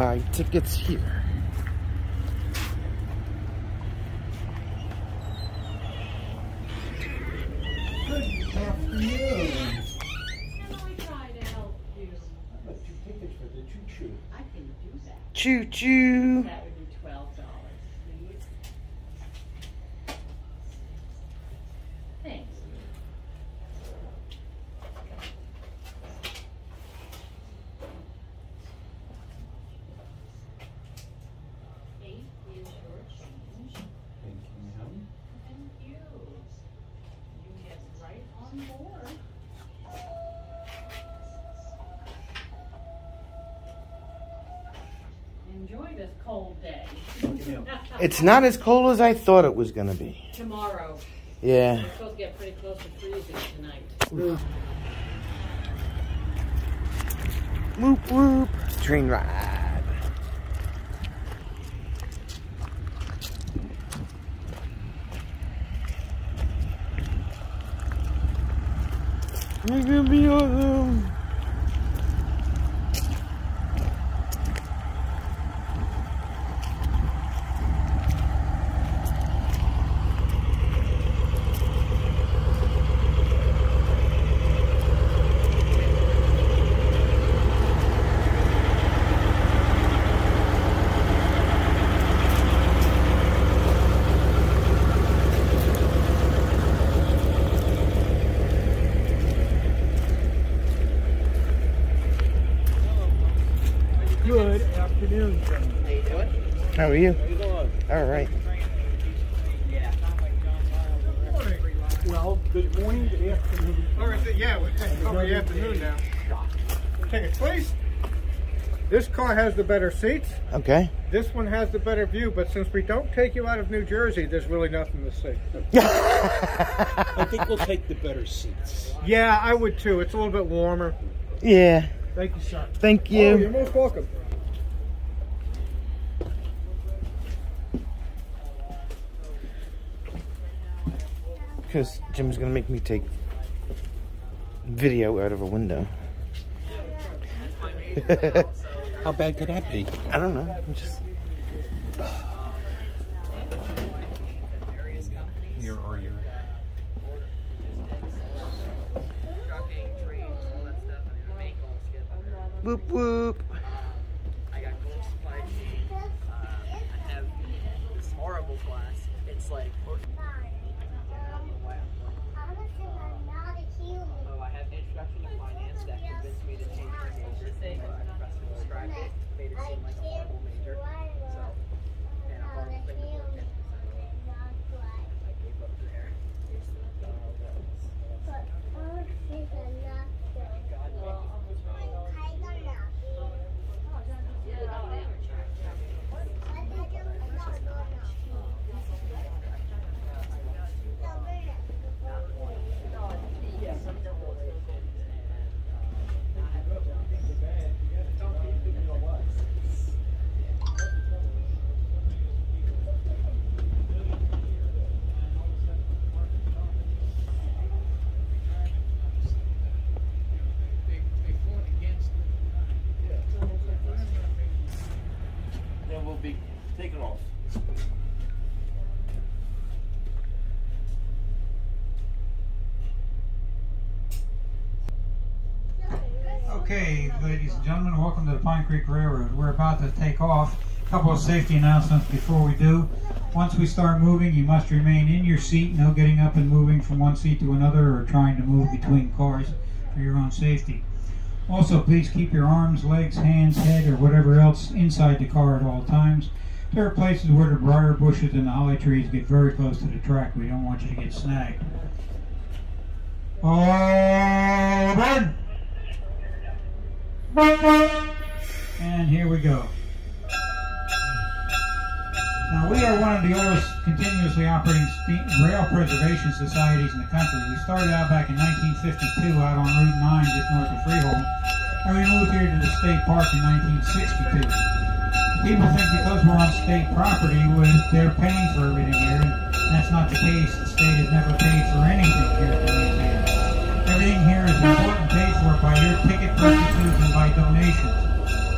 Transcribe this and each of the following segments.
buy tickets here. Good afternoon. Can we try to help you? I'd like 2 tickets for the choo-choo. I can do that. Choo-choo. That would be $12, please. Thanks. $8 is your change. Thank you, ma'am. Thank you. You get right on board. Enjoy this cold day. It's not as cold as I thought it was gonna be. Tomorrow. Yeah. It's supposed to get pretty close to freezing tonight. Whoop whoop. Train ride. It's gonna be awesome. Good afternoon, gentlemen. How you doing? How are you? How you doing? All right. Yeah. Well, good morning, good afternoon. Yeah, we're over the afternoon now. Tickets, please. This car has the better seats. Okay. This one has the better view, but since we don't take you out of New Jersey, there's really nothing to see. I think we'll take the better seats. Yeah, I would too. It's a little bit warmer. Yeah. Thank you, sir. Thank Oh, you're you. most welcome. Because Jim's gonna make me take video out of a window. How bad could that be? I don't know. I'm just. Here or your... Whoop whoop. I got gold supply chain. I have this horrible class. It's like... Oh, I have introduction to finance that convinced me to change my major. Professor described it, made it seem like a horrible major. So, and a horrible thing to work in. I gave up there. Then we'll be taking off. Okay, ladies and gentlemen, welcome to the Pine Creek Railroad. We're about to take off. A couple of safety announcements before we do. Once we start moving, you must remain in your seat. No getting up and moving from one seat to another or trying to move between cars for your own safety. Also, please keep your arms, legs, hands, head, or whatever else inside the car at all times. There are places where the briar bushes and the holly trees get very close to the track. We don't want you to get snagged. All aboard! And here we go. Now, we are one of the oldest continuously operating rail preservation societies in the country. We started out back in 1952 out on Route 9 just north of Freehold, and we moved here to the state park in 1962. People think because we're on state property, they're paying for everything here, and that's not the case. The state has never paid for anything here at the museum. Everything here is bought and paid for by your ticket purchases and by donations.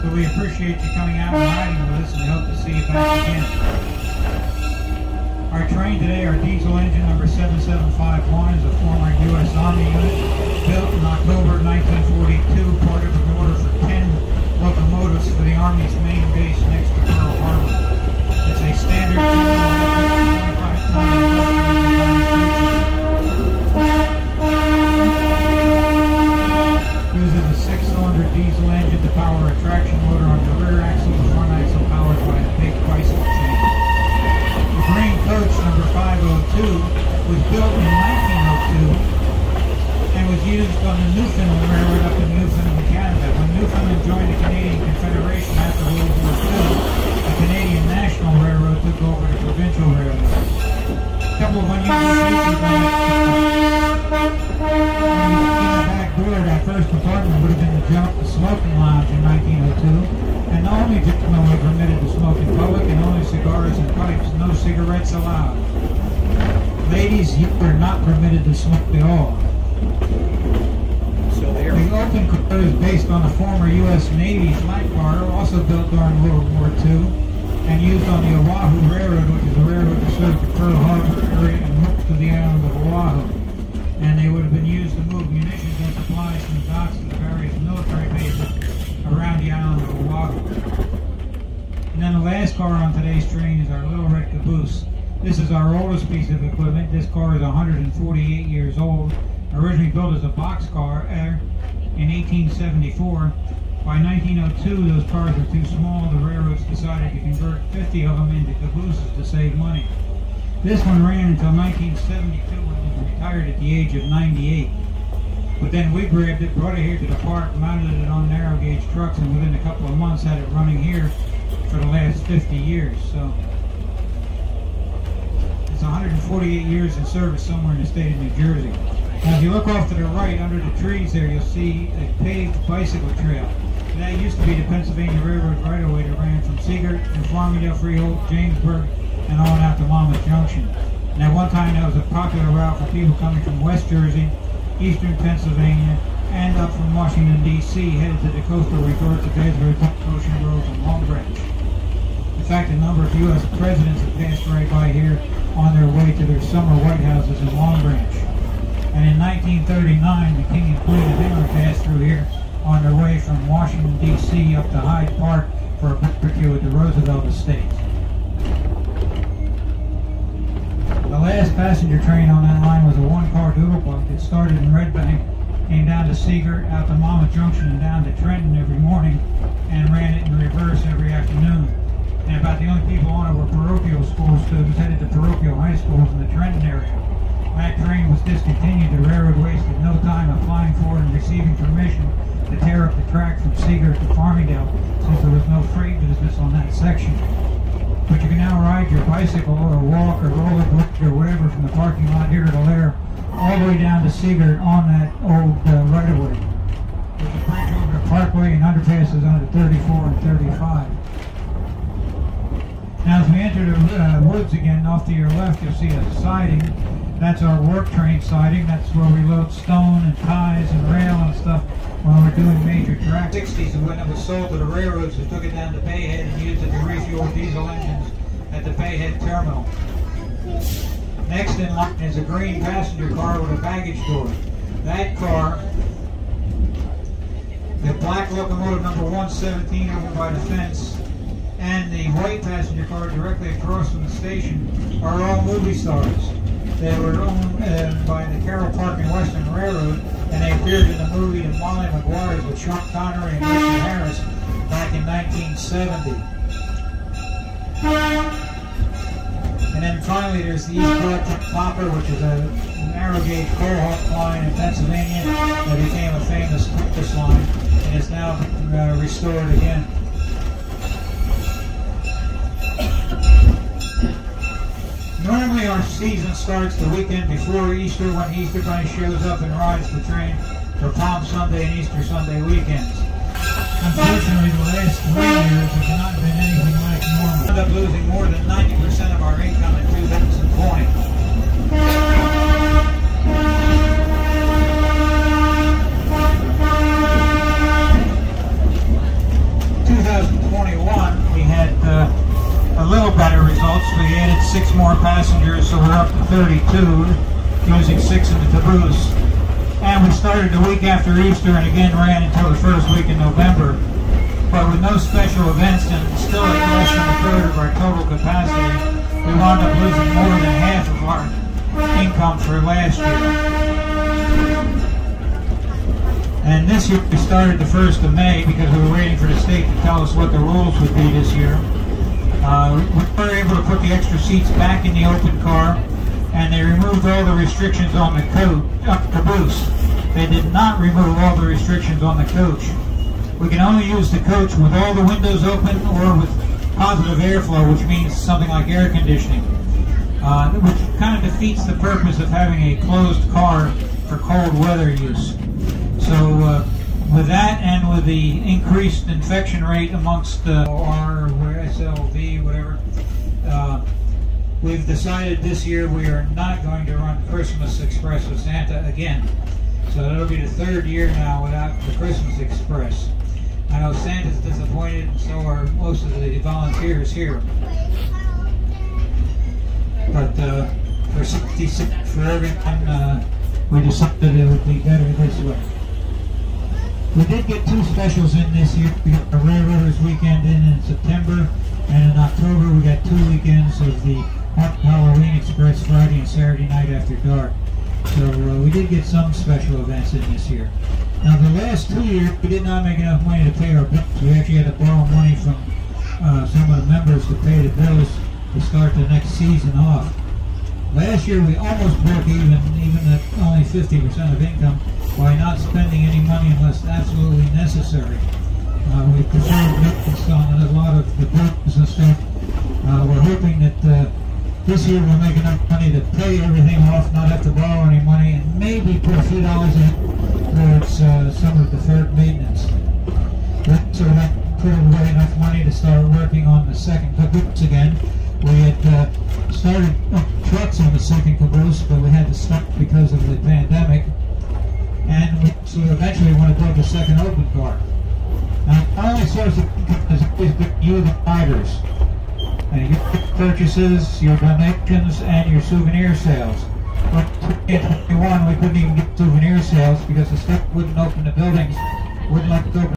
So we appreciate you coming out and riding with us, and we hope to see you back again. Our train today, our diesel engine number 7751, is a former U.S. Army unit built in October 1942, part of an order for 10 locomotives for the Army's main base next to Pearl Harbor. It's a standard 25-ton uses a 6-cylinder diesel engine to power a traction motor on the rear axle, the front axle powered by a big bicycle chain. The green coach number 502 was built in 1902 and was used on the Newfoundland Railroad up in Newfoundland, Canada. When Newfoundland joined the Canadian Confederation after World War II, the Canadian National Railroad took over the provincial railroad. A couple of unusual features on it. That first compartment would have been the smoking lounge in 1902, and only gentlemen were permitted to smoke in public, and only cigars and pipes, no cigarettes allowed. Ladies, you are not permitted to smoke at all. So there. The open car is based on a former U.S. Navy flight car, also built during World War II, and used on the Oahu Railroad, which is a railroad that served the Pearl Harbor area and most of the island of Oahu. And they would have been used to move munitions and supplies from the docks to the various military bases around the island of Oahu. And then the last car on today's train is our little red caboose. This is our oldest piece of equipment. This car is 148 years old. Originally built as a boxcar in 1874. By 1902, those cars were too small. The railroads decided to convert 50 of them into cabooses to save money. This one ran until 1972 when it was retired at the age of 98. But then we grabbed it, brought it here to the park, mounted it on narrow gauge trucks, and within a couple of months had it running here for the last 50 years. So it's 148 years in service somewhere in the state of New Jersey. Now if you look off to the right under the trees there, you'll see a paved bicycle trail. And that used to be the Pennsylvania Railroad right-of-way that ran from Seagirt to Farmingdale, Freehold, Jamesburg, and on out to Monmouth Junction. And at one time that was a popular route for people coming from West Jersey, Eastern Pennsylvania, and up from Washington, D.C., headed to the coastal resorts of Edgewood, Ocean Grove, and Long Branch. In fact, a number of U.S. presidents have passed right by here on their way to their summer White Houses in Long Branch. And in 1939, the King and Queen of England passed through here on their way from Washington, D.C. up to Hyde Park for a barbecue at the Roosevelt Estate. The last passenger train on that line was a one-car doodlebug that started in Red Bank, came down to Seagirt, out to Monmouth Junction, and down to Trenton every morning, and ran it in reverse every afternoon. And about the only people on it were parochial school students headed to parochial high schools in the Trenton area. When that train was discontinued, the railroad wasted no time applying for and receiving permission to tear up the track from Seagirt to Farmingdale, since there was no freight business on that section. But you can now ride your bicycle or walk or rollerblade or whatever from the parking lot here to Lair all the way down to Seagirt on that old right-of-way. There's a bridge over the Parkway and underpasses under 34 and 35. Now as we enter the woods again, off to your left you'll see a siding. That's our work train siding. That's where we load stone and ties and rail and stuff when we're doing major track. 60s when it was sold to the railroads who took it down to Bayhead and used it to refuel diesel engines at the Bayhead terminal. Next in line is a green passenger car with a baggage door. That car, the black locomotive number 117 over by the fence, and the white passenger car directly across from the station are all movie stars. They were owned by the Carroll Park and Western Railroad, and they appeared in the movie The Molly Maguires with Sean Connery and Richard Harris back in 1970. And then finally there's the East Broad Popper, which is a narrow gauge coal hauling line in Pennsylvania that became a famous purchase line and is now restored again. Normally our season starts the weekend before Easter when the Easter Bunny shows up and rides the train for Palm Sunday and Easter Sunday weekends. Unfortunately, the last 3 years have not been anything like normal. We ended up losing more than 90% of our income in 2020. 2020 better results. We added 6 more passengers, so we're up to 32, using 6 in the caboose. And we started the week after Easter and again ran until the first week in November. But with no special events and still at less than a third of our total capacity, we wound up losing more than half of our income for last year. And this year we started the 1st of May because we were waiting for the state to tell us what the rules would be this year. We were able to put the extra seats back in the open car, and they removed all the restrictions on the caboose. They did not remove all the restrictions on the coach. We can only use the coach with all the windows open or with positive airflow, which means something like air conditioning, which kind of defeats the purpose of having a closed car for cold weather use. So with that and with the increased infection rate amongst our SLV, whatever, we've decided this year we are not going to run Christmas Express with Santa again. So that'll be the 3rd year now without the Christmas Express. I know Santa's disappointed, and so are most of the volunteers here. But for 66 for everyone, we decided it would be better this way. We did get 2 specials in this year. We got the Railroaders weekend in September, and in October we got 2 weekends of the Halloween Express Friday and Saturday night after dark. So we did get some special events in this year. Now the last 2 years we did not make enough money to pay our bills. We actually had to borrow money from some of the members to pay the bills to start the next season off. Last year we almost broke even at only 50% of income, by not spending any money unless absolutely necessary. We preserved maintenance on a lot of the boats and stuff. We're hoping that this year we'll make enough money to pay everything off, not have to borrow any money, and maybe put a few dollars in towards some of the deferred maintenance. So we have put away enough money to start working on the second caboose again. We had started trucks on the second caboose, but we had to stop because of the pandemic. And so eventually we want to build the second open car. Now, our only source of income has always been you, the riders. Your purchases, your donations, and your souvenir sales. But in 2021, we couldn't even get souvenir sales because the stuff wouldn't open the buildings, wouldn't let it open.